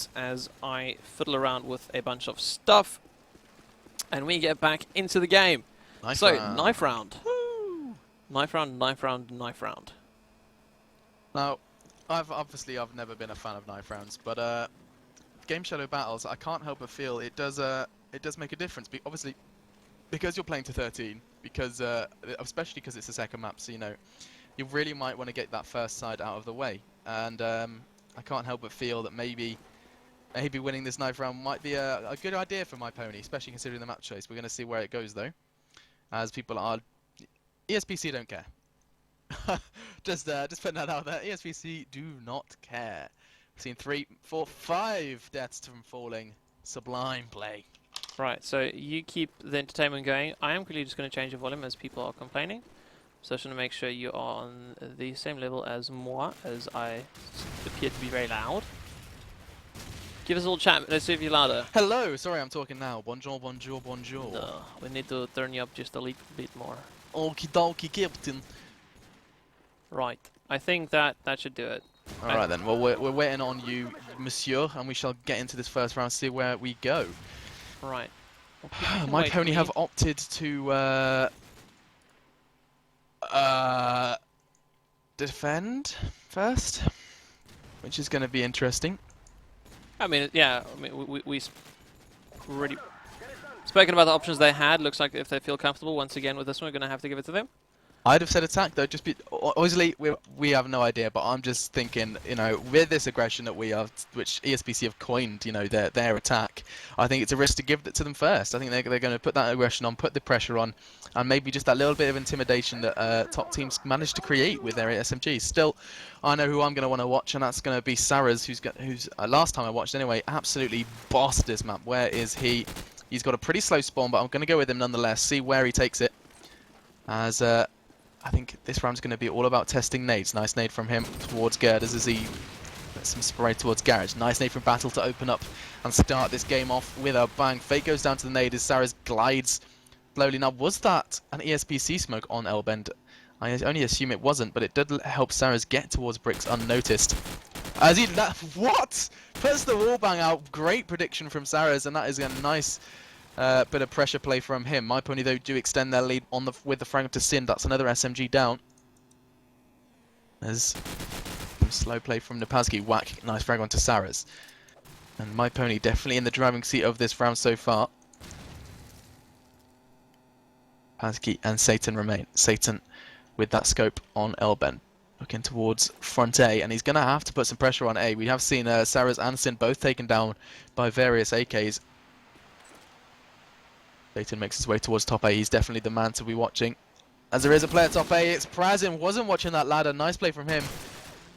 out as I fiddle around with a bunch of stuff. And we get back into the game. Knife so, round. knife round. Woo! Knife round, knife round, knife round. Now, I've never been a fan of knife rounds, but Game Shadow battles, I can't help but feel it does make a difference. Obviously, because you're playing to 13, because especially because it's a second map, so you really might want to get that first side out of the way. And I can't help but feel that maybe winning this knife round might be a good idea for myPONY, especially considering the map choice. We're going to see where it goes though, as people are ESPC don't care. just putting that out there. ESPC do not care. We've seen 3, 4, 5 deaths from falling. Sublime play. Right, so you keep the entertainment going. I am quickly just going to change the volume as people are complaining. So I just want to make sure you are on the same level as moi, as I appear to be very loud. Give us a little chat, let's see if you're louder. Hello, sorry I'm talking now. Bonjour, bonjour, bonjour. No, we need to turn you up just a little bit more. Okie dokie, Captain. Right, I think that should do it. Alright then, well we're waiting on you, monsieur, and we shall get into this first round, see where we go. Right. myPONY have opted to defend first, which is going to be interesting. I mean, yeah, I mean, we already spoken about the options they had. Looks like if they feel comfortable once again with this one, we're going to have to give it to them. I'd have said attack though, obviously we have no idea, but I'm just thinking, with this aggression that we have, which ESPC have coined, their attack, I think it's a risk to give it to them first. I think they're going to put that aggression on, put the pressure on, and maybe just that little bit of intimidation that top teams managed to create with their SMGs. Still, I know who I'm going to want to watch, and that's going to be Saras, who's last time I watched anyway, absolutely bossed this map. Where is he? He's got a pretty slow spawn, but I'm going to go with him nonetheless, see where he takes it. As I think this round's going to be all about testing nades. Nice nade from him towards Girders as he gets some spray towards Garage. Nice nade from Battle to open up and start this game off with a bang. Fate goes down to the nade as Saras glides slowly. Now, was that an ESPC smoke on Elbend? I only assume it wasn't, but it did help Saras get towards bricks unnoticed. As he what? Puts the wall bang out. Great prediction from Saras, and that is a nice bit of pressure play from him. myPONY though do extend their lead with the fragment to Sin. That's another SMG down. There's some slow play from Napazki. Whack, nice fragment to Saras. And myPONY definitely in the driving seat of this round so far. Napazki and Satan remain. Satan with that scope on Elben. Looking towards front A, and he's going to have to put some pressure on A. We have seen Saras and Sin both taken down by various AKs. Satan makes his way towards top A. He's definitely the man to be watching. As there is a player top A, it's Prazin. Wasn't watching that ladder. Nice play from him.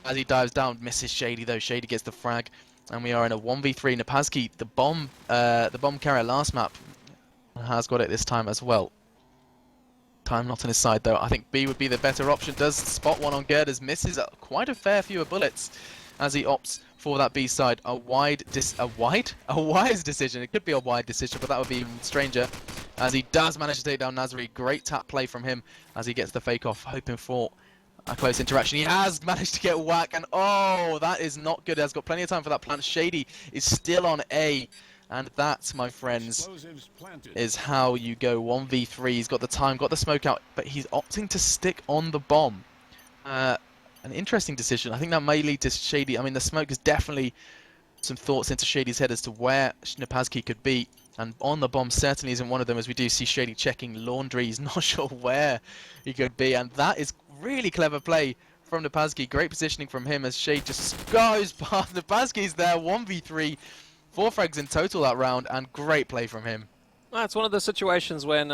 As he dives down, misses Shady though. Shady gets the frag, and we are in a 1v3. Napazki, the bomb carrier last map, has got it this time as well. Time not on his side though. I think B would be the better option. Does spot one on Girders, misses quite a fair few bullets as he opts for that B side. A wise decision. It could be a wide decision, but that would be even stranger. As he does manage to take down Nazari. Great tap play from him as he gets the fake off, hoping for a close interaction. He has managed to get whack, and oh, that is not good. He has got plenty of time for that plant. Shady is still on A, and that, my friends, is how you go 1v3. He's got the time, got the smoke out, but he's opting to stick on the bomb. An interesting decision. I think that may lead to Shady. I mean, the smoke is definitely some thoughts into Shady's head as to where Napazki could be. And on the bomb certainly isn't one of them, as we do see Shady checking laundry. He's not sure where he could be. And that is really clever play from Napazki. Great positioning from him as Shade just goes past. Napazki's there, 1v3. 4 frags in total that round, and great play from him. That's one of the situations when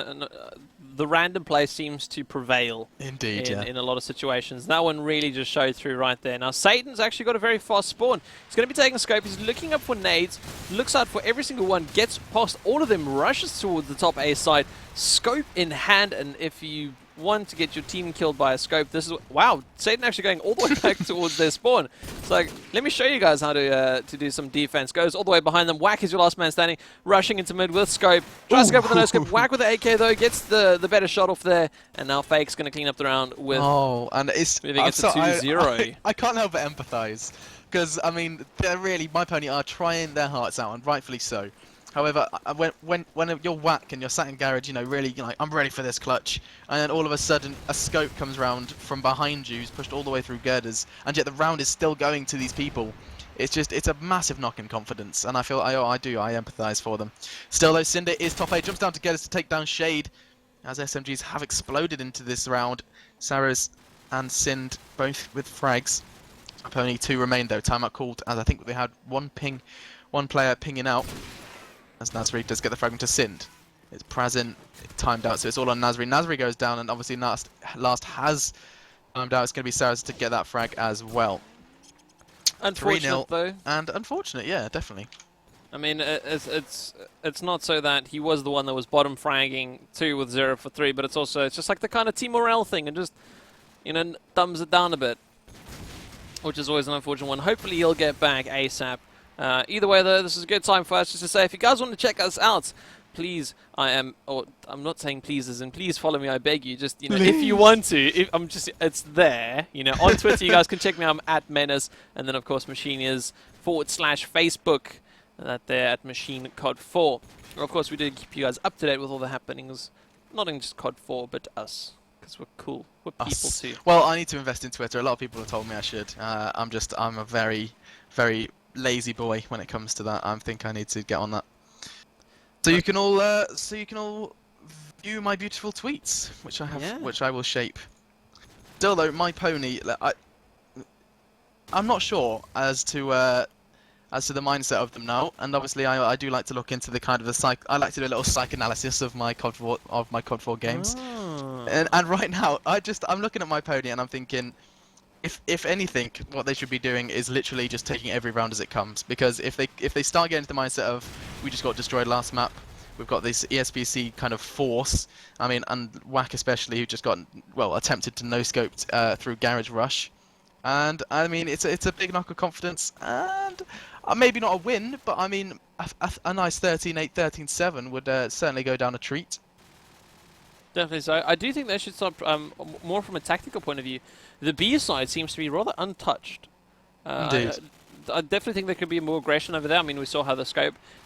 the random play seems to prevail. Indeed, in a lot of situations. That one really just showed through right there. Now, Satan's actually got a very fast spawn. He's going to be taking a scope. He's looking up for nades, looks out for every single one, gets past all of them, rushes towards the top A side, scope in hand, and if you want to get your team killed by a scope, this is... Wow, Satan actually going all the way back towards their spawn. It's like, let me show you guys how to do some defense. Goes all the way behind them. Whack is your last man standing. Rushing into mid with scope. Tries to go with the no scope. Whack with the AK though. Gets the better shot off there. And now Fake's going to clean up the round with... Oh, and it's... Moving it to 2-0. I can't help but empathise Because, I mean, they're really, myPONY are trying their hearts out, and rightfully so. However, when you're whack and you're sat in garage, you know, really, you're like, I'm ready for this clutch, and then all of a sudden a scope comes round from behind you, who's pushed all the way through girders, and yet the round is still going to these people. It's a massive knock in confidence, and I feel, I empathise for them. Still though, Cinder is top 8, jumps down to girders to take down Shade, as SMGs have exploded into this round. Saras and Sind both with frags. Only 2 remain though, timeout called, as I think they had one player pinging out. As Nasri does get the fragment to Sind. It's Prazin timed out, so it's all on Nasri. Nasri goes down, and obviously last has timed out. It's going to be Saras to get that frag as well. Unfortunate though. And unfortunate, yeah, definitely. I mean, it's not so that he was the one that was bottom fragging 2 with 0 for 3, but it's just like the kind of team morale thing, and just, you know, thumbs it down a bit, which is always an unfortunate one. Hopefully he'll get back ASAP. Either way though, this is a good time for us just to say, if you guys want to check us out, please, I'm not saying please as in please follow me, I beg you, just, you know, if you want to, it's there, you know, on Twitter you guys can check me out, I'm @Menace, and then of course Machine is /Facebook, that there at Machine COD 4. Or of course we do keep you guys up to date with all the happenings, not in just COD 4, but us, because we're cool, we're people too. Well, I need to invest in Twitter, a lot of people have told me I should, I'm a very, very lazy boy when it comes to that. I think I need to get on that. So you can all view my beautiful tweets, which I have, which I will shape. Still though, myPONY, I'm not sure as to the mindset of them now, and obviously I do like to look into the kind of I like to do a little psychoanalysis of my COD 4 games. Oh. And right now I'm looking at myPONY and I'm thinking, if anything, what they should be doing is literally just taking every round as it comes. Because if they start getting into the mindset of, we just got destroyed last map, we've got this ESPC kind of force, I mean, and Whack especially, who just got, well, attempted to no-scoped through Garage Rush. And, I mean, it's a big knock of confidence, and maybe not a win, but I mean, a nice 13-8, 13-7 would certainly go down a treat. Definitely so. I do think they should start, more from a tactical point of view. The B side seems to be rather untouched. Indeed. I definitely think there could be more aggression over there. I mean, we saw how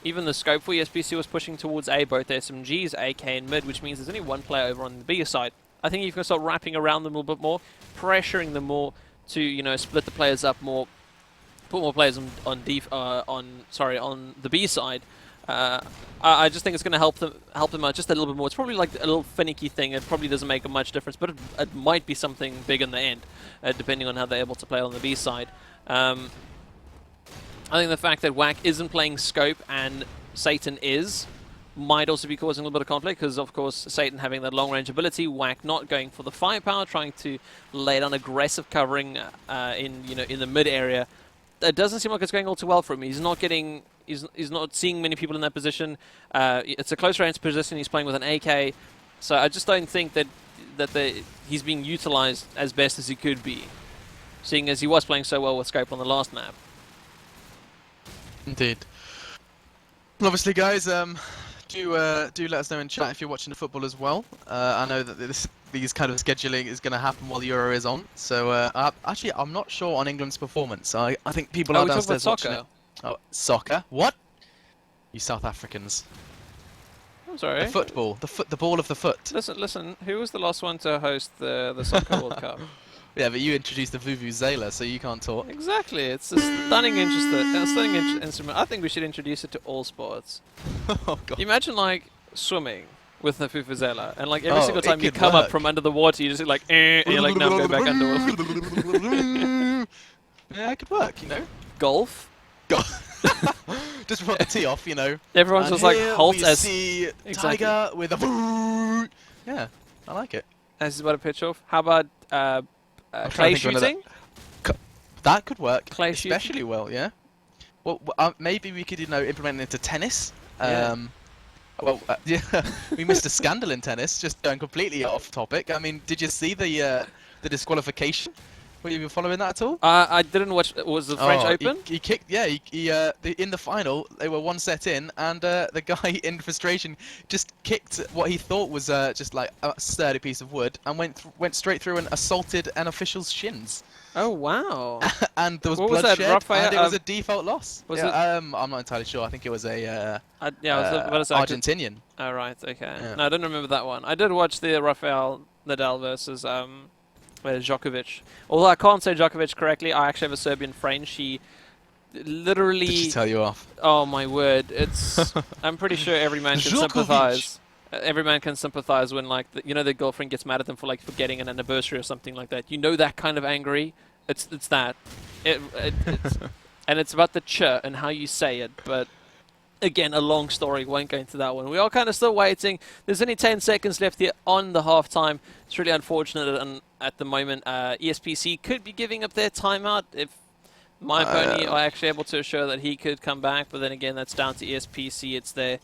even the scope for ESPC was pushing towards A, both SMGs, AK and mid, which means there's only one player over on the B side. I think you can start wrapping around them a little bit more, pressuring them more to, you know, split the players up more, put more players on the B side. I just think it's going to help them out just a little bit more. It's probably like a little finicky thing. It probably doesn't make much difference, but it might be something big in the end, depending on how they're able to play on the B side. I think the fact that Whack isn't playing scope and Satan might also be causing a little bit of conflict, because of course Satan having that long range ability, Whack not going for the firepower, trying to lay down aggressive covering in the mid area. It doesn't seem like it's going all too well for him. He's not getting. He's not seeing many people in that position. It's a close range position. He's playing with an AK, so I just don't think that he's being utilized as best as he could be, seeing as he was playing so well with scope on the last map. Indeed. Well, obviously, guys, do let us know in chat if you're watching the football as well. I know that these kind of scheduling is going to happen while the Euro is on. So actually, I'm not sure on England's performance. I think people are downstairs watching it. Oh, soccer? What? You South Africans. I'm sorry. The football. The ball of the foot. Listen. Who was the last one to host the Soccer World Cup? Yeah, but you introduced the Vuvuzela, so you can't talk. Exactly. It's a stunning instrument. I think we should introduce it to all sports. Oh, God. Imagine, like, swimming with the Vuvuzela, and like every single time you come up from under the water, you just like, and you're like, no, go back under. Yeah, it could work, you know. Golf. Just before the tee off, you know. Everyone's just like halt we as see Tiger with a. Yeah, I like it. As he's about to pitch off. How about clay shooting? That could work, Clay especially shooting? well. Yeah. Well, maybe we could, implement it into tennis. Yeah. Well, yeah, we missed a scandal in tennis. Just going completely off topic. I mean, did you see the disqualification? Were you following that at all? I didn't watch. Was the French Open? He kicked. Yeah, in the final, they were one set in, and the guy in frustration just kicked what he thought was just like a sturdy piece of wood, and went straight through and assaulted an official's shins. Oh wow. And there was What was that, bloodshed, Raphael? and it was a default loss. Was yeah, I'm not entirely sure. I think it was a yeah, I was about to say, Argentinian. oh right, okay. Yeah. No, I don't remember that one. I did watch the Rafael Nadal versus Djokovic. Although I can't say Djokovic correctly, I actually have a Serbian friend. She literally. Did she tell you off? Oh my word! It's. I'm pretty sure every man can sympathize. Every man can sympathize when, like, their girlfriend gets mad at them for like forgetting an anniversary or something like that. You know that kind of angry. It's that. It's and it's about the ch and how you say it. But again, a long story. Won't go into that one. We are kind of still waiting. There's only 10 seconds left here on the halftime. It's really unfortunate, and at the moment, ESPC could be giving up their timeout if myPONY are actually able to assure that he could come back. But then again, that's down to ESPC. It's their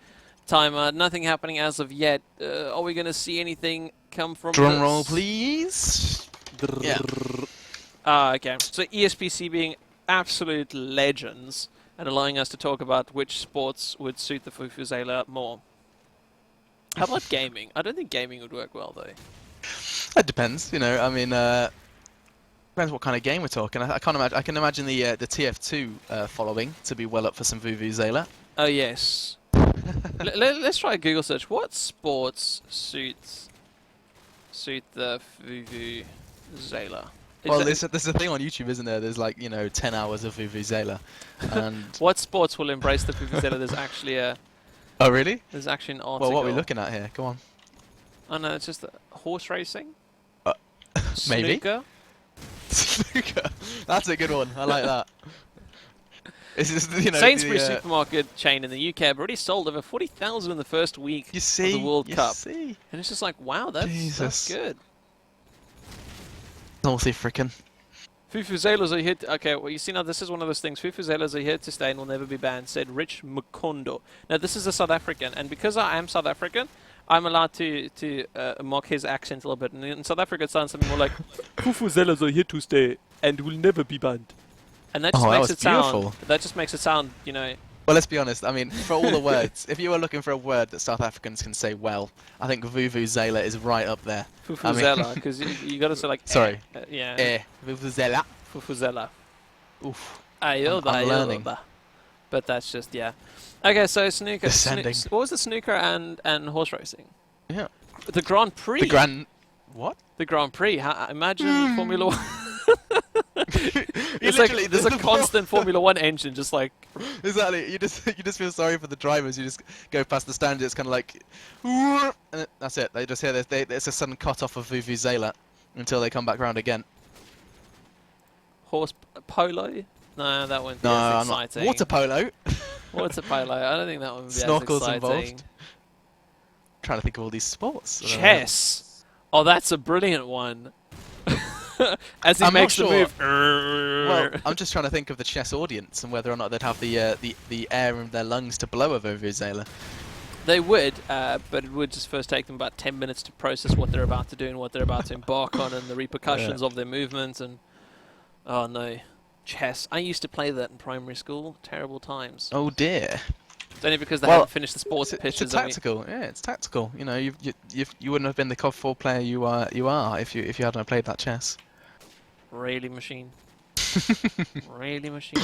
timeout. Nothing happening as of yet. Are we going to see anything come from Drum roll, please. Yeah. Okay. So ESPC being absolute legends and allowing us to talk about which sports would suit the Vuvuzela more. How about gaming? I don't think gaming would work well, though. It depends, I mean, depends what kind of game we're talking. I can't imagine. I can imagine the TF2 following to be well up for some Vuvuzela. Oh yes. Let's try a Google search. What sports suit the Vuvuzela? Well, there's a thing on YouTube, isn't there? There's like 10 hours of Vuvuzela, and what sports will embrace the Vuvuzela? There's actually a. Oh really? There's actually an article. Well, what are we looking at here? Come on. Oh no, it's just horse racing. Maybe. Snooker. Snooker. That's a good one. I like that. It's just, Sainsbury's supermarket chain in the UK have already sold over 40,000 in the first week of the World Cup. And it's just like, wow, that's good. Naughty frickin'. Vuvuzelas are here. Okay, well, you see now, this is one of those things. Vuvuzelas are here to stay and will never be banned, said Rich Mukondo. Now, this is a South African, and because I am South African, I'm allowed to mock his accent a little bit. And in South Africa, it sounds something more like, Vuvuzelas are here to stay and will never be banned. And that just makes it sound. That just makes it sound, Well, let's be honest. I mean, for all the words, if you were looking for a word that South Africans can say well, I think Vuvuzela is right up there. Vuvuzela, because you got to say like. Sorry. Yeah. Vuvuzela. Vuvuzela. Oof. I'm learning. But that's just Okay, so snooker. What was the snooker and horse racing? Yeah. The Grand Prix. What? The Grand Prix. Imagine Formula 1. It's like there's a constant Formula 1 engine, just like. Exactly. You just feel sorry for the drivers. You just go past the stand. It's kind of like, and that's it. They just hear this. It's a sudden cut off of Vuvuzela until they come back round again. Horse polo? No, that wouldn't be as exciting. Water polo. Water polo. I don't think that would be Snorkels as exciting. Involved. Trying to think of all these sports. Chess. Oh, that's a brilliant one. As he makes the move. Well, I'm just trying to think of the chess audience and whether or not they'd have the air in their lungs to blow a Vuvuzela. They would, but it would just first take them about 10 minutes to process what they're about to do and what they're about to embark on and the repercussions of their movements. And oh no, chess. I used to play that in primary school. Terrible times. Oh dear. It's only because they haven't finished the sports pitches. It's tactical. Yeah, it's tactical. You wouldn't have been the COD 4 player you are if you hadn't played that chess. Really machine. Really machine.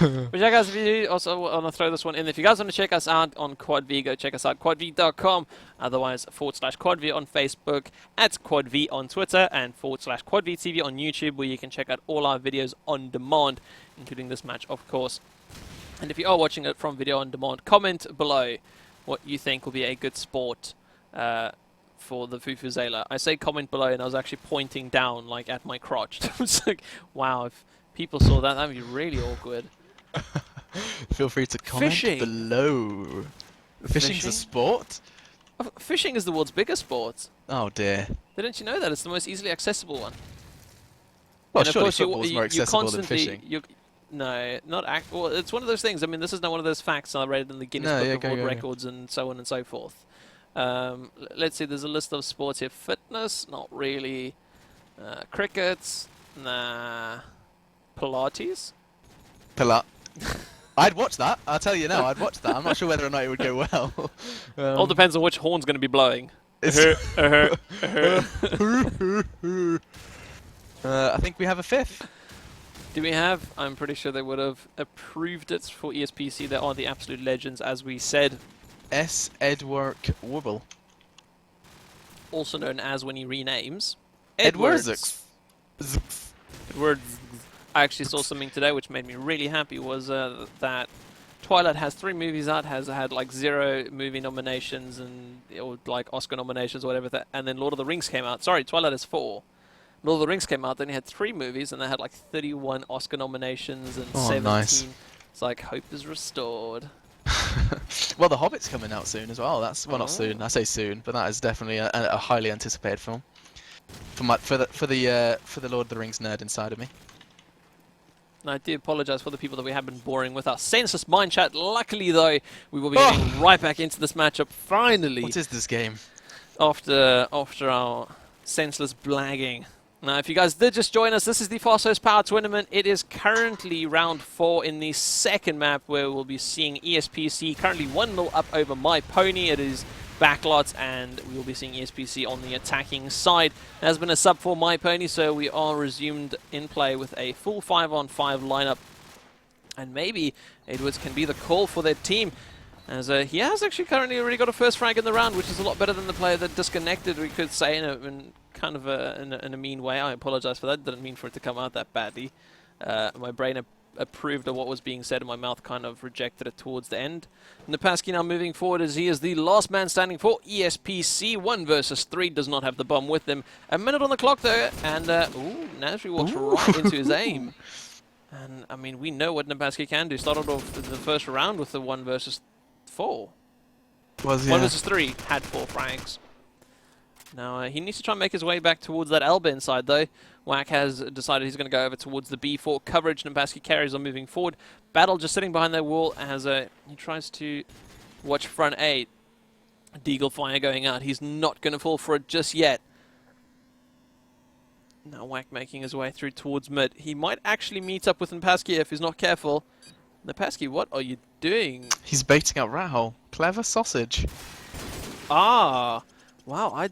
But yeah, guys, if you also want to throw this one in, if you guys want to check us out on QuadV, go check us out, quadv.com. Otherwise, /QuadV on Facebook, @QuadV on Twitter, and /QuadVTV on YouTube, where you can check out all our videos on demand, including this match, of course. And if you are watching it from video on demand, comment below what you think will be a good sport for the Vuvuzela. I say comment below, and I was actually pointing down, like, at my crotch. It's like, wow, if people saw that, that'd be really awkward. Feel free to comment below. Fishing's a sport? Fishing is the world's biggest sport. Oh dear. Didn't you know that? It's the most easily accessible one. Well, surely football's more accessible than fishing. No, not well, it's one of those things. I mean, this is not one of those facts I read in the Guinness Book of World Records and so on and so forth. Let's see, there's a list of sports here. Fitness, not really. Cricket, nah. Pilates? I'd watch that. I'll tell you now, I'd watch that. I'm not sure whether or not it would go well. All depends on which horn's going to be blowing. I think we have a 5th. Do we have? I'm pretty sure they would have approved it for ESPC. They are the absolute legends, as we said. S. Edwork Wubble. Also known as, when he renames, Edwards. Edwards. I actually saw something today which made me really happy, was that Twilight has 3 movies out, has had like 0 movie nominations or like Oscar nominations or whatever, and then Lord of the Rings came out. Sorry, Twilight has 4. Lord of the Rings came out, then he had 3 movies, and they had like 31 Oscar nominations and 17. Nice. It's like, hope is restored. Well, The Hobbit's coming out soon as well. That's well, not soon. I say soon, but that is definitely a highly anticipated film for the Lord of the Rings nerd inside of me. And I do apologize for the people that we have been boring with our senseless mind chat. Luckily, though, we will be getting right back into this matchup finally. What is this game? After our senseless blagging. Now, if you guys did just join us, this is the FastHosts Power Tournament. It is currently round 4 in the second map, where we'll be seeing ESPC currently 1-0 up over myPONY. It is backlots, and we will be seeing ESPC on the attacking side. There has been a sub for myPONY, so we are resumed in play with a full 5-on-5 lineup. And maybe Edwards can be the call for their team, as he has actually currently already got a first frag in the round, which is a lot better than the player that disconnected, we could say, in kind of in a mean way. I apologize for that. Didn't mean for it to come out that badly. My brain approved of what was being said, and my mouth kind of rejected it towards the end. myPONY now moving forward, as he is the last man standing for ESPC. 1 versus 3, does not have the bomb with him. A minute on the clock though, and Nasri walks right into his aim. And I mean, we know what myPONY can do. Started off the first round with the 1 versus 4. 1 versus 3, had 4 frags. Now, he needs to try and make his way back towards that Elba inside, though. Whack has decided he's going to go over towards the B4 coverage. myPONY carries on moving forward. Battle just sitting behind that wall as he tries to watch front 8. Deagle fire going out. He's not going to fall for it just yet. Now, Whack making his way through towards mid. He might actually meet up with myPONY if he's not careful. myPONY, what are you doing? He's baiting out rat hole. Clever sausage. Ah. Wow, I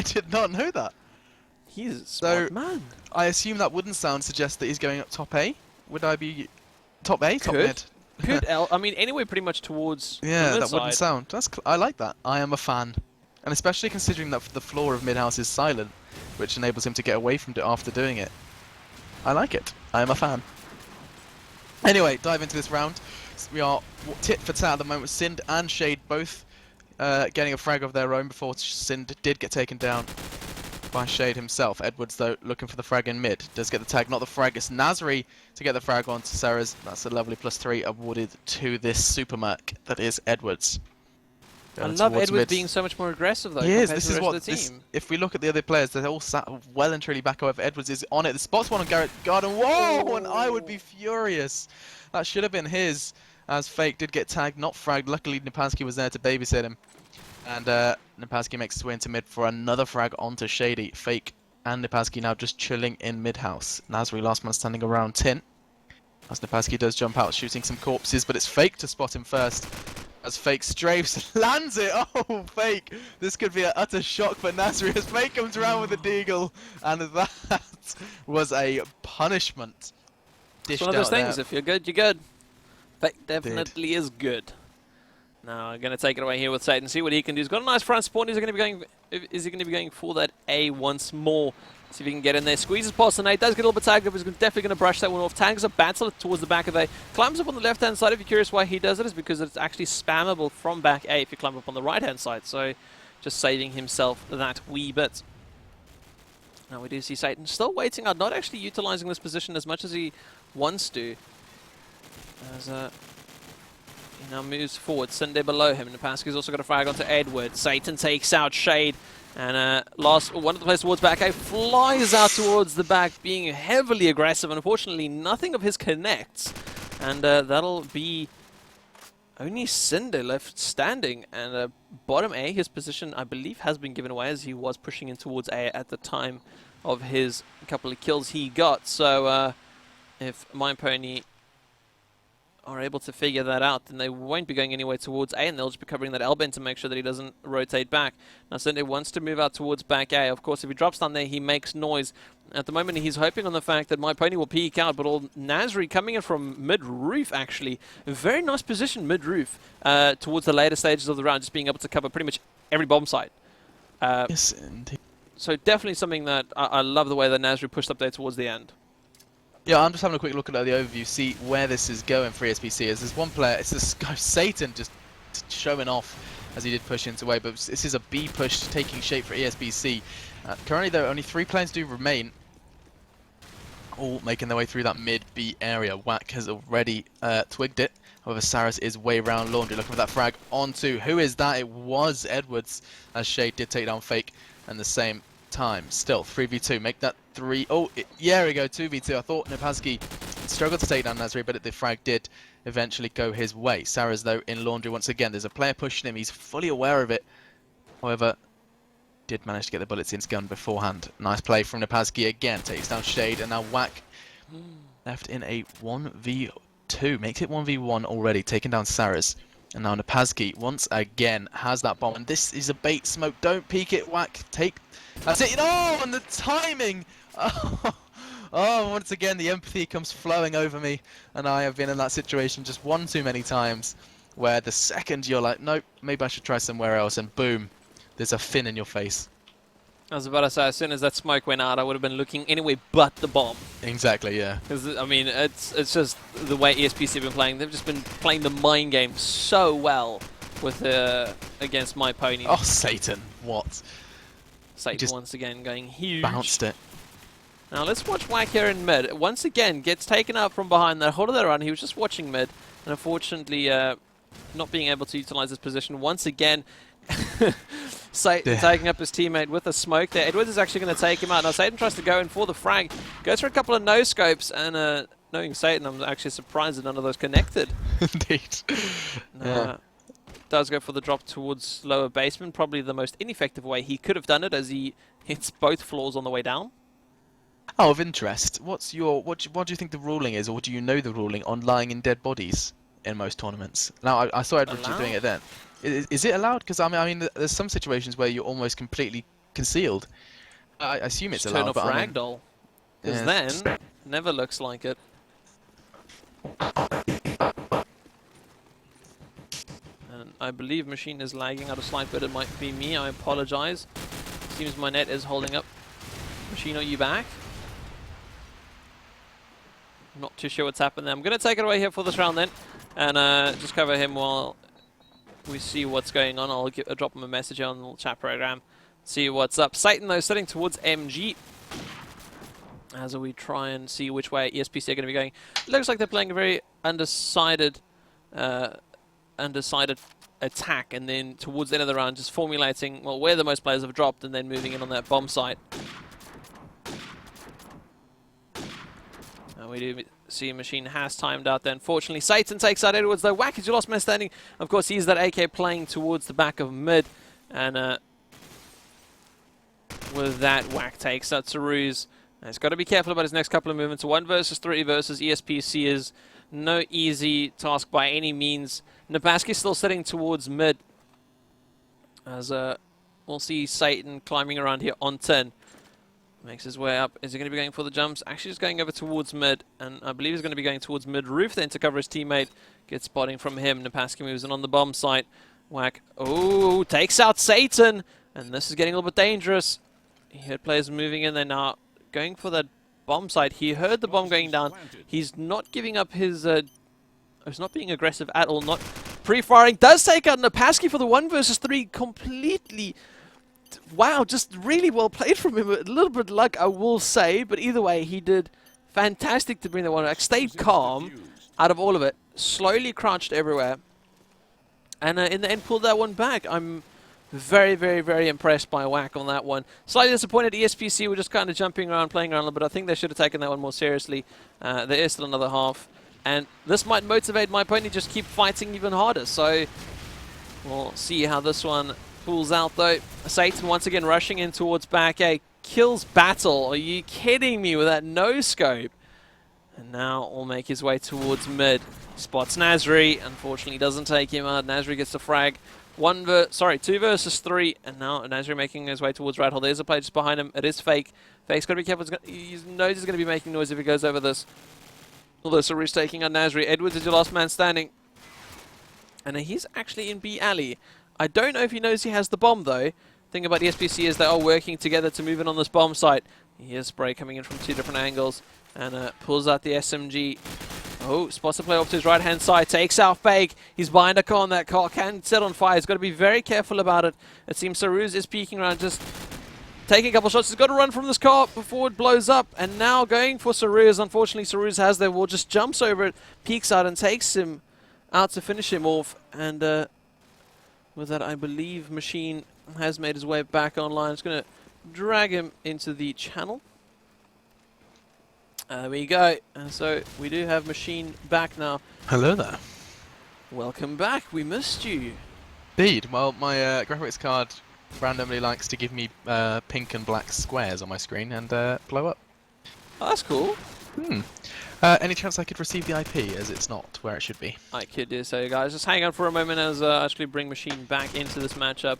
did not know that. He's a smart man. I assume that wouldn't suggest that he's going up top A. Would I be top A? Top mid? Could L. I mean, anyway, pretty much towards the mid that wouldn't side. sound. I like that. I am a fan. And especially considering that the floor of mid-house is silent, which enables him to get away from it after doing it. I like it. I am a fan. Anyway, dive into this round. We are tit for tat at the moment. Sind and Shade both getting a frag of their own before Sind did get taken down by Shade himself. Edwards, though, looking for the frag in mid. Does get the tag, not the frag. It's Nasri to get the frag on to Sarah's. That's a lovely +3 awarded to this super merc that is Edwards. I love Edwards being so much more aggressive, though. Yes, this is what if we look at the other players, they're all sat well and truly back over. Edwards is on it. The spot's one on Garrett Garden. Whoa! And I would be furious. That should have been his, as Fake did get tagged, not fragged. Luckily, myPONY was there to babysit him. And myPONY makes his way into mid for another frag onto Shady. Fake and myPONY now just chilling in mid-house. Nasri, last man standing around tin. As myPONY does jump out, shooting some corpses, but it's Fake to spot him first. As Fake strafes, lands it! Oh, Fake! This could be an utter shock for Nasri as Fake comes around with a deagle. And that was a punishment. It's one of those things, if you're good, you're good. Fake definitely is good. Now, I'm going to take it away here with Satan, see what he can do. He's got a nice front spawn. Is he going to be going for that A once more? See if he can get in there. Squeezes past the nade. Does get a little bit tagged up. He's definitely going to brush that one off. Tags a battle towards the back of A. Climbs up on the left-hand side. If you're curious why he does it, is because it's actually spammable from back A if you climb up on the right-hand side. So, just saving himself that wee bit. Now, we do see Satan still waiting out, not actually utilizing this position as much as he wants to. As he now moves forward. Sunday below him. myPONY's also got a frag onto Edward. Satan takes out Shade. And last one of the players towards back A flies out towards the back, being heavily aggressive. Unfortunately, nothing of his connects. And that'll be only Cinder left standing. And bottom A, his position, I believe, has been given away as he was pushing in towards A at the time of his couple of kills he got. So if myPONY are able to figure that out, then they won't be going anywhere towards A, and they'll just be covering that L-bend to make sure that he doesn't rotate back. Now, Sunday wants to move out towards back A. Of course, if he drops down there, he makes noise. At the moment, he's hoping on the fact that myPONY will peek out, but old Nasri coming in from mid-roof, actually. A very nice position mid-roof towards the later stages of the round, just being able to cover pretty much every bomb site. Yes, indeed. So definitely something that I love the way that Nasri pushed up there towards the end. Yeah, I'm just having a quick look at the overview, see where this is going for ESPC. As there's one player, it's this guy Satan just showing off as he did push into A, but this is a B push taking shape for ESPC. Currently, though, only 3 planes do remain, all making their way through that mid-B area. Whack has already twigged it. However, Saras is way round Laundry, looking for that frag onto. Who is that? It was Edwards, as Shade did take down Fake, and the same time. Still, 3v2, make that 3. Oh, yeah, we go, 2v2. I thought Napaski struggled to take down Nasri, but the frag did eventually go his way. Saras, though, in Laundry once again. There's a player pushing him. He's fully aware of it. However, did manage to get the bullets in his gun beforehand. Nice play from Napaski again. Takes down Shade, and now Whack left in a 1v2. Makes it 1v1 already, taking down Saras. And now Napaski once again has that bomb. And this is a bait smoke. Don't peek it, Whack. That's it. Oh, and the timing. Oh, once again, the empathy comes flowing over me. And I have been in that situation just one too many times, where the second you're like, nope, maybe I should try somewhere else. And boom, there's a fin in your face. I was about to say, as soon as that smoke went out, I would have been looking anyway but the bomb. Exactly, yeah. Because, I mean, it's just the way ESPC have been playing. They've just been playing the mind game so well with against myPONY. Oh, Satan, what? Satan once again going huge. Bounced it. Now let's watch Whack here in mid. Once again, gets taken out from behind that whole of that run. He was just watching mid, and unfortunately not being able to utilize his position. Once again, Satan taking up his teammate with a smoke there. Edwards is actually going to take him out. Now Satan tries to go in for the frag. Goes for a couple of no-scopes, and knowing Satan, I'm actually surprised that none of those connected. Indeed. Yeah. Does go for the drop towards lower basement. Probably the most ineffective way he could have done it, as he hits both floors on the way down. Oh, of interest, what do you think the ruling is, or do you know the ruling on lying in dead bodies in most tournaments? Now, I saw Edwards doing it then. Is it allowed? Because I mean, there's some situations where you're almost completely concealed. I assume it's allowed. Turn off ragdoll, because then never looks like it. And I believe machine is lagging out a slight bit. It might be me. I apologize. Seems my net is holding up. Machine, are you back? Not too sure what's happened there. I'm going to take it away here for this round then, and just cover him while we see what's going on. I'll drop him a message on the chat program, see what's up. Satan, though, sitting towards MG as we try and see which way ESPC are going to be going. Looks like they're playing a very undecided attack, and then towards the end of the round just formulating, well, where the most players have dropped, and then moving in on that bomb site. We do see Machine has timed out there. Unfortunately, Satan takes out Edwards, though. Whack is your last man standing. Of course, he's that AK playing towards the back of mid. And with that, Whack takes out Saruz. He's got to be careful about his next couple of movements. 1 versus 3 versus ESPC is no easy task by any means. Napaski still sitting towards mid. As we'll see Satan climbing around here on 10. Makes his way up. Is he going to be going for the jumps? Actually just going over towards mid, and I believe he's going to be going towards mid-roof then to cover his teammate. Gets spotting from him. Napaski moves in on the bomb site. Whack. Oh, takes out Satan, and this is getting a little bit dangerous. He heard players moving in there now. Going for that bomb site. He heard the bomb going down. He's not giving up his... he's not being aggressive at all. Not pre-firing. Does take out Napaski for the 1 versus 3 completely... Wow, just really well played from him. A little bit of luck, I will say, but either way, he did fantastic to bring that one back. Stayed calm out of all of it. Slowly crouched everywhere. And in the end, pulled that one back. I'm very, very, very impressed by Whack on that one. Slightly disappointed ESPC were just kind of jumping around, playing around a little bit. I think they should have taken that one more seriously. There is still another half. And this might motivate myPONY to just keep fighting even harder. So we'll see how this one pulls out, though. Satan once again rushing in towards back A. Kills Battle. Are you kidding me with that no-scope? And now will make his way towards mid. Spots Nasri. Unfortunately, doesn't take him out. Nasri gets the frag. 2 versus 3. And now Nasri making his way towards right hole. There's a player just behind him. It is Fake. Fake's got to be careful. He knows he's going to be making noise if he goes over this. Although Saru's taking on Nasri. Edwards is your last man standing. And he's actually in B alley. I don't know if he knows he has the bomb though. Thing about the SPC is they are working together to move in on this bomb site. Here's Spray coming in from 2 different angles. And pulls out the SMG. Oh, spots the play off to his right-hand side. Takes out Fake. He's behind a car, and that car can set on fire. He's got to be very careful about it. It seems Saruz is peeking around, just taking a couple shots. He's got to run from this car before it blows up. And now going for Saruz. Unfortunately, Saruz has the wall, just jumps over it, peeks out, and takes him out to finish him off. And with that, I believe Machine has made his way back online. It's going to drag him into the channel. There we go. And so we do have Machine back now. Hello there. Welcome back. We missed you. Indeed. Well, my graphics card randomly likes to give me pink and black squares on my screen and blow up. Oh, that's cool. Any chance I could receive the IP, as it's not where it should be? I could do so, guys. Just hang on for a moment as I actually bring Machine back into this matchup.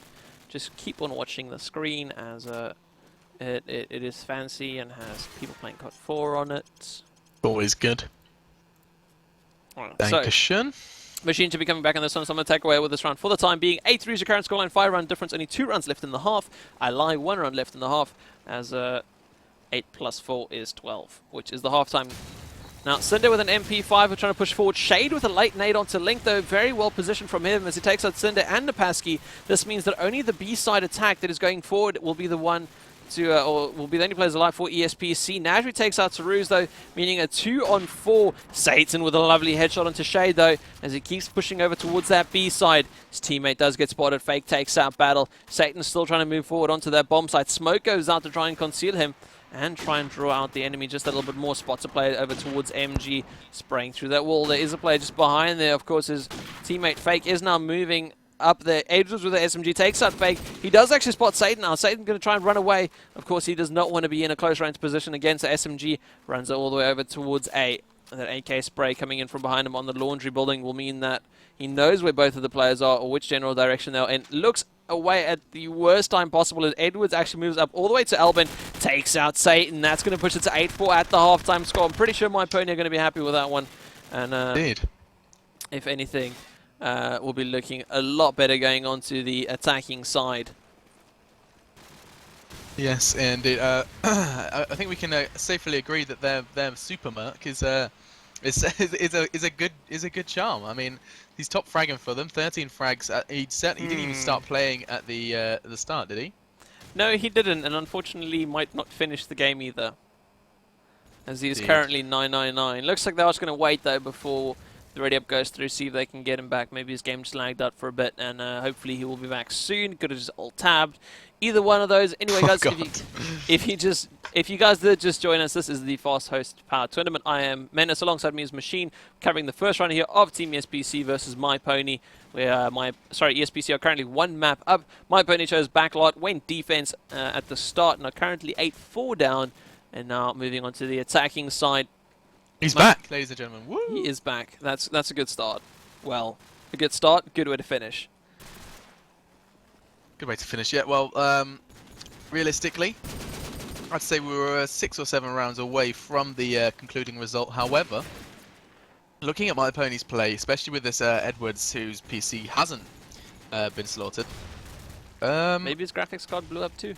Just keep on watching the screen as it is fancy and has people playing COD 4 on it. Always good. Dankeschön. Machine should be coming back on this one, so I'm going to take away with this round for the time being. 8-3 is your current scoreline, 5-run difference, only 2 runs left in the half. I lie, 1 run left in the half, as 8 plus 4 is 12, which is the halftime. Now, Cinder with an MP5, we're trying to push forward. Shade with a late nade onto Link, though, very well positioned from him as he takes out Cinder and Napaski. This means that only the B-side attack that is going forward will be the one to, or will be the only players alive for ESPC. Nasri takes out Saruz, though, meaning a 2-on-4. Satan with a lovely headshot onto Shade, though, as he keeps pushing over towards that B side. His teammate does get spotted. Fake takes out Battle. Satan's still trying to move forward onto that bomb site. Smoke goes out to try and conceal him and try and draw out the enemy just a little bit more. Spots a player over towards MG, spraying through that wall. There is a player just behind there. Of course, his teammate Fake is now moving up there. Edwards with the SMG takes out Fake. He does actually spot Satan now. Satan's going to try and run away. Of course, he does not want to be in a close range position against the SMG. Runs it all the way over towards A. That AK spray coming in from behind him on the laundry building will mean that he knows where both of the players are or which general direction they're in. Looks away at the worst time possible as Edwards actually moves up all the way to Albin. Takes out Satan. That's going to push it to 8-4 at the halftime score. I'm pretty sure myPONY are going to be happy with that one. And Indeed. If anything, we'll be looking a lot better going on to the attacking side. Yes, indeed. I think we can safely agree that their super merc is a good charm. I mean, he's top fragging for them, 13 frags. He didn't even start playing at the start, did he? No, he didn't, and unfortunately might not finish the game either, as he is currently 999. Looks like they're just going to wait though before the ready up goes through, see if they can get him back. Maybe his game just lagged out for a bit, and hopefully he will be back soon. Could have just alt-tabbed. Either one of those. Anyway, guys, if you guys did just join us, this is the FastHosts Power Tournament. I am Menace, alongside me is Machine, covering the first round here of TeamESPC versus myPONY, where ESPC are currently 1 map up. myPONY chose backlot, went defense at the start, and are currently 8-4 down, and now moving on to the attacking side. He's back, ladies and gentlemen. Woo! He is back. That's a good start. Well, a good start, good way to finish. Good way to finish, yeah. Well, realistically, I'd say we were 6 or 7 rounds away from the concluding result. However, looking at myPONY's play, especially with this Edwards, whose PC hasn't been slaughtered. Maybe his graphics card blew up too.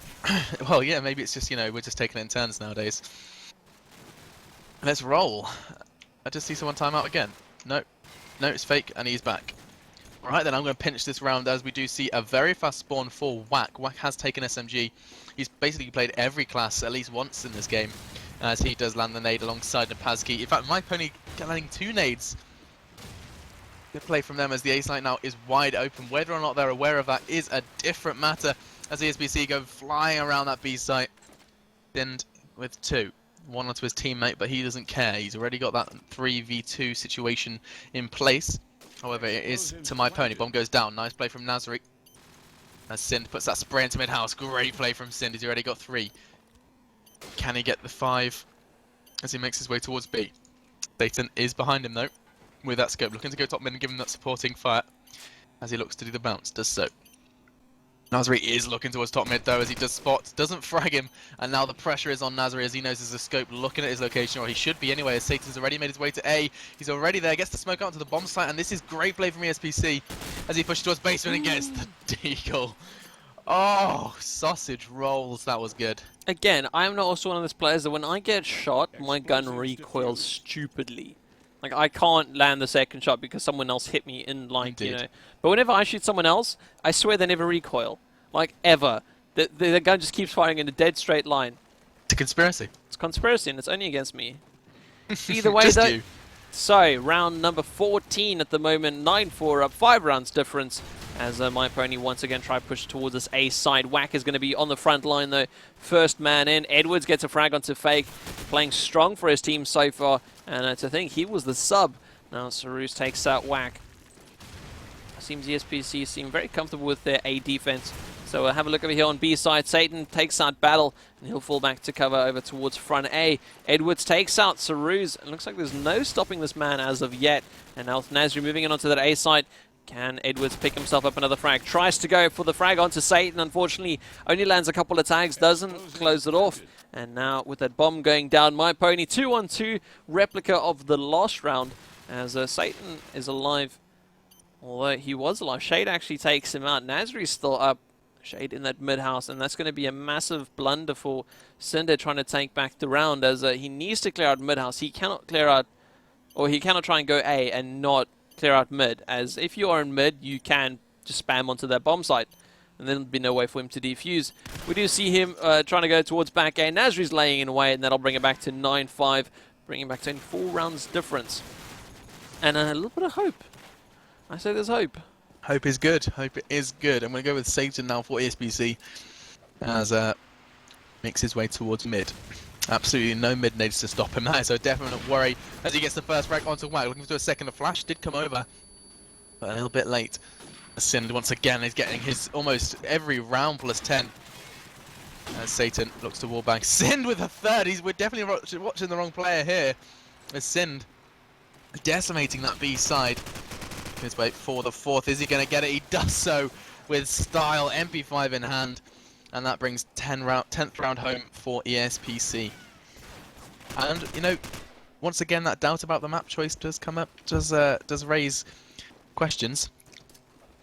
Well, yeah, maybe it's just, we're just taking it in turns nowadays. Let's roll. I just see someone time out again. No, it's Fake, and he's back. Alright, then I'm going to pinch this round as we do see a very fast spawn for Whack. Whack has taken SMG. He's basically played every class at least once in this game, as he does land the nade alongside Napaski. In fact, myPONY landing 2 nades. Good play from them as the A site now is wide open. Whether or not they're aware of that is a different matter, as ESPC go flying around that B site. End with 2. 1 onto his teammate, but he doesn't care. He's already got that 3v2 situation in place. However, it is to myPONY. Bomb goes down. Nice play from Nasri. As Sind puts that spray into mid-house. Great play from Sind. He's already got 3. Can he get the 5 as he makes his way towards B? Satan is behind him though, with that scope, looking to go top mid and give him that supporting fire as he looks to do the bounce, does so. Nazari is looking towards top mid though as he does spot, doesn't frag him, and now the pressure is on Nazari as he knows there's a scope looking at his location, or he should be anyway, as Satan's already made his way to A. He's already there, gets the smoke out to the bomb site, and this is great play from ESPC as he pushes towards basement and gets the deagle. Oh, sausage rolls, that was good. Again, I'm not also one of those players that when I get shot, my gun recoils stupidly. Like, I can't land the second shot because someone else hit me in, like, you know. But whenever I shoot someone else, I swear they never recoil. Like, ever. The gun just keeps firing in a dead straight line. It's a conspiracy. It's conspiracy, and it's only against me. Either way, though. You. So, round number 14 at the moment. 9-4 up, 5 rounds difference. As myPONY once again try to push towards this A side. Whack is going to be on the front line, though. First man in. Edwards gets a frag onto Fake. Playing strong for his team so far. And to think he was the sub. Now Sarus takes out Whack. Seems ESPC seem very comfortable with their A defense. So we'll have a look over here on B side. Satan takes out Battle, and he'll fall back to cover over towards front A. Edwards takes out Saruz. It looks like there's no stopping this man as of yet. And now Nazri moving in onto that A side. Can Edwards pick himself up another frag? Tries to go for the frag onto Satan. Unfortunately, only lands a couple of tags. Doesn't close it off. And now with that bomb going down, myPONY 2-on-2 replica of the last round. As Satan is alive. Although he was alive. Shade actually takes him out. Nazri's still up. Shade in that mid-house. And that's going to be a massive blunder for Cinder trying to take back the round. As he needs to clear out mid-house. He cannot clear out, or he cannot try and go A and not clear out mid, as if you are in mid, you can just spam onto that bomb site, and then there'll be no way for him to defuse. We do see him trying to go towards back A. Nazri's laying in way, and that'll bring it back to 9-5, bringing it back to only 4 rounds difference. And a little bit of hope. I say there's hope. Hope is good. Hope is good. I'm going to go with Satan now for ESPC, as makes his way towards mid. Absolutely no mid nades to stop him there, so definitely not worry as he gets the first frag onto Whack. Looking for a second. The flash did come over, but a little bit late. Sind once again is getting his almost every round plus 10. As Satan looks to wallbang. Sind with a third. We're definitely watching the wrong player here. As Sind decimating that B side. His way for the fourth. Is he going to get it? He does so with style. MP5 in hand. And that brings 10th round home for ESPC. And, you know, once again, that doubt about the map choice does come up, does raise questions.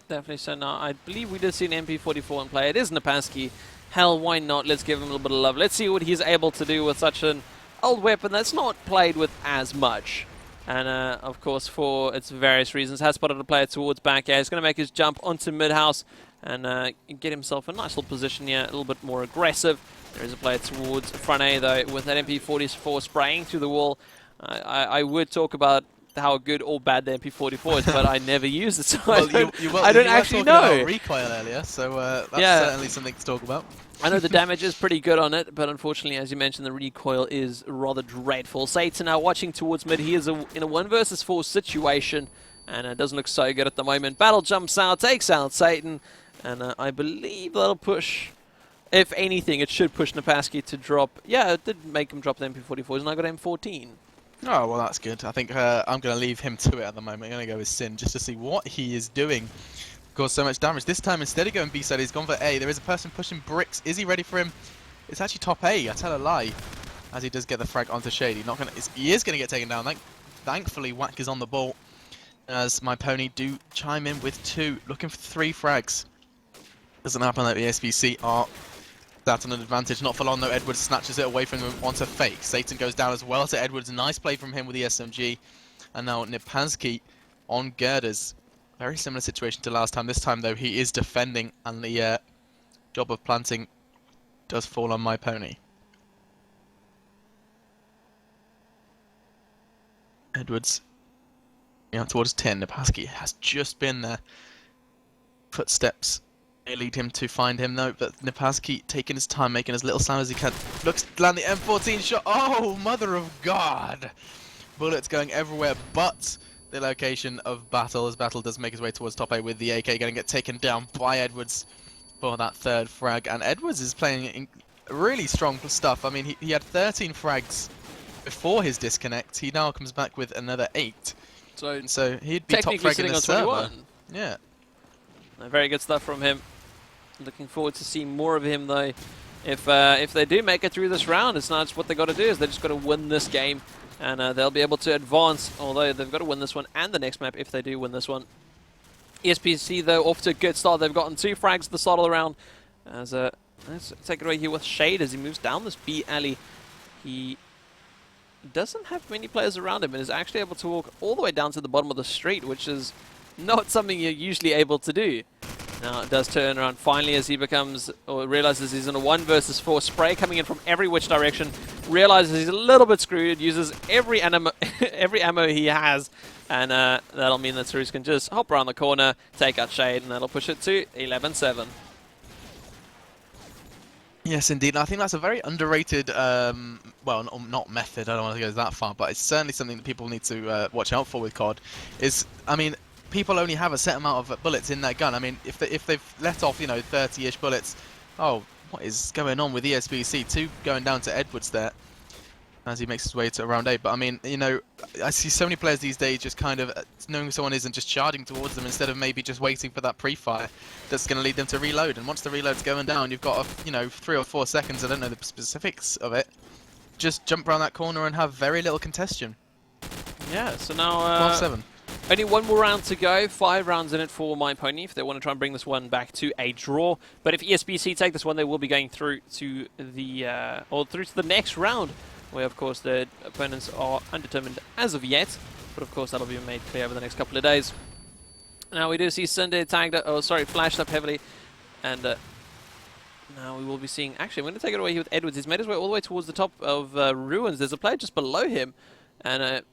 Definitely so. Now, I believe we did see an MP44 in play. It is Napaski. Hell, why not? Let's give him a little bit of love. Let's see what he's able to do with such an old weapon that's not played with as much. And, of course, for its various reasons, has spotted a player towards back A. He's going to make his jump onto mid-house and get himself a nice little position here, a little bit more aggressive. There is a player towards front A, though, with that MP44 spraying through the wall. I would talk about how good or bad the MP44 is, but I never use it, so well, I don't actually know. About recoil earlier, so that's certainly something to talk about. I know the damage is pretty good on it, but unfortunately, as you mentioned, the recoil is rather dreadful. Satan now watching towards mid. He is in a 1 versus 4 situation, and it doesn't look so good at the moment. Battle jumps out, takes out Satan, and I believe that'll push, if anything, it should push Napaski to drop. Yeah, it did make him drop the MP44s, and I got M14. Oh, well, that's good. I think I'm going to leave him to it at the moment. I'm going to go with Sin just to see what he is doing. Caused so much damage. This time, instead of going B side, he's gone for A. There is a person pushing bricks. Is he ready for him? It's actually top A. I tell a lie. As he does get the frag onto Shady. He is going to get taken down. Thankfully, Whack is on the ball. As myPONY do chime in with 2. Looking for 3 frags. Doesn't happen that the ESPC are at an advantage. Not for long though. Edwards snatches it away from him onto Fake. Satan goes down as well to Edwards. Nice play from him with the SMG. And now Nipansky on girders. Very similar situation to last time. This time though he is defending, and the job of planting does fall on myPONY. Edwards towards 10. Nipansky has just been there. Footsteps may lead him to find him though, but Nipansky taking his time, making as little sound as he can. Looks to land the M14 shot. Oh, mother of God! Bullets going everywhere but the location of Battle, as Battle does make his way towards top A with the AK, going to get taken down by Edwards for that 3rd frag. And Edwards is playing really strong stuff. I mean, he had 13 frags before his disconnect, he now comes back with another 8. So he'd be top technically frag in sitting the on server. 21. Yeah. Very good stuff from him. Looking forward to seeing more of him though. If they do make it through this round, it's not just what they got to do, is they just got to win this game, and they'll be able to advance. Although they've got to win this one and the next map if they do win this one. ESPC though off to a good start. They've gotten 2 frags at the start of the round. As let's take it away here with Shade as he moves down this B alley. He doesn't have many players around him and is actually able to walk all the way down to the bottom of the street, which is not something you're usually able to do. Now it does turn around finally as he becomes, or realizes he's in a 1 versus 4. Spray coming in from every which direction. Realizes he's a little bit screwed. Uses every ammo, every ammo he has, and that'll mean that Cerise can just hop around the corner, take out Shade, and that'll push it to 11-7. Yes, indeed. And I think that's a very underrated, well, not method. I don't want to go that far, but it's certainly something that people need to watch out for with COD. I mean, people only have a set amount of bullets in their gun. I mean, if they've let off, 30-ish bullets, oh, what is going on with ESPC? 2 going down to Edwards there as he makes his way to round 8. But I mean, I see so many players these days just kind of knowing someone isn't, just charging towards them instead of maybe just waiting for that pre-fire that's going to lead them to reload. And once the reload's going down, you've got 3 or 4 seconds. I don't know the specifics of it. Just jump around that corner and have very little congestion. Yeah. So now 12-7. Only 1 more round to go. 5 rounds in it for myPONY if they want to try and bring this one back to a draw. But if ESPC take this one, they will be going through to the through to the next round, where of course the opponents are undetermined as of yet. But of course that'll be made clear over the next couple of days. Now we do see Sunday tagged, flashed up heavily, and now we will be seeing. Actually, I'm going to take it away here with Edwards. He's made his way all the way towards the top of Ruins. There's a player just below him, and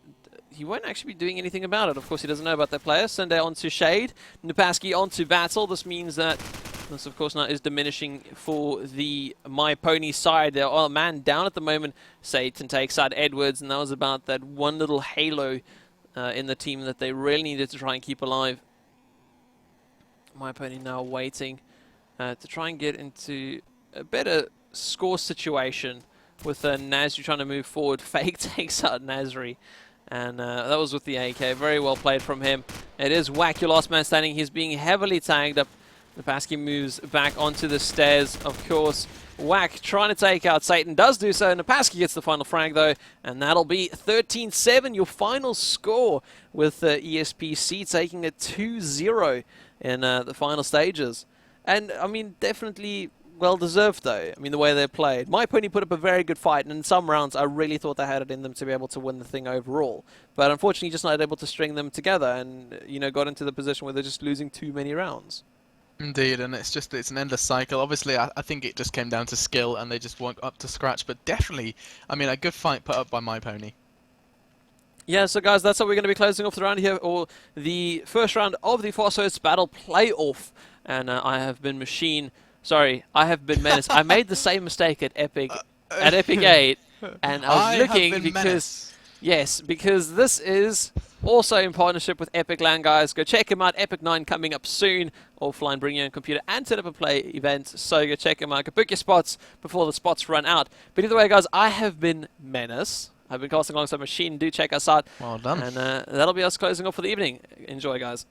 he won't actually be doing anything about it. Of course, he doesn't know about that player. Sunday onto Shade. Nupaski onto Battle. This means that this, of course, now is diminishing for the myPONY side. They're all man down at the moment. Satan takes out Edwards, and that was about that one little halo in the team that they really needed to try and keep alive. myPONY now waiting to try and get into a better score situation with Nasri trying to move forward. Fake takes out Nasri. And that was with the AK. Very well played from him. It is Whack, your last man standing. He's being heavily tagged up. Nupaski moves back onto the stairs. Of course, Whack trying to take out Satan. Does do so. Nupaski gets the final frag, though. And that'll be 13-7, your final score, with ESPC taking a 2-0 in the final stages. And, I mean, definitely well-deserved, though. I mean, the way they played. myPONY put up a very good fight, and in some rounds, I really thought they had it in them to be able to win the thing overall. But unfortunately, just not able to string them together, and, got into the position where they're just losing too many rounds. Indeed, and it's an endless cycle. Obviously, I think it just came down to skill, and they just weren't up to scratch. But definitely, I mean, a good fight put up by myPONY. Yeah, so guys, that's how we're going to be closing off the round here, or the first round of the FastHosts Battle Playoff. And I have been I have been Menace. I made the same mistake at Epic, at Epic.8, and I was looking because, yes, because this is also in partnership with epic.lan, guys. Go check him out. Epic9 coming up soon. Offline, bring your own computer and set up a play event. So go check him out. Go book your spots before the spots run out. But either way, guys, I have been Menace. I've been casting alongside Machine. Do check us out. Well done. And that'll be us closing off for the evening. Enjoy, guys.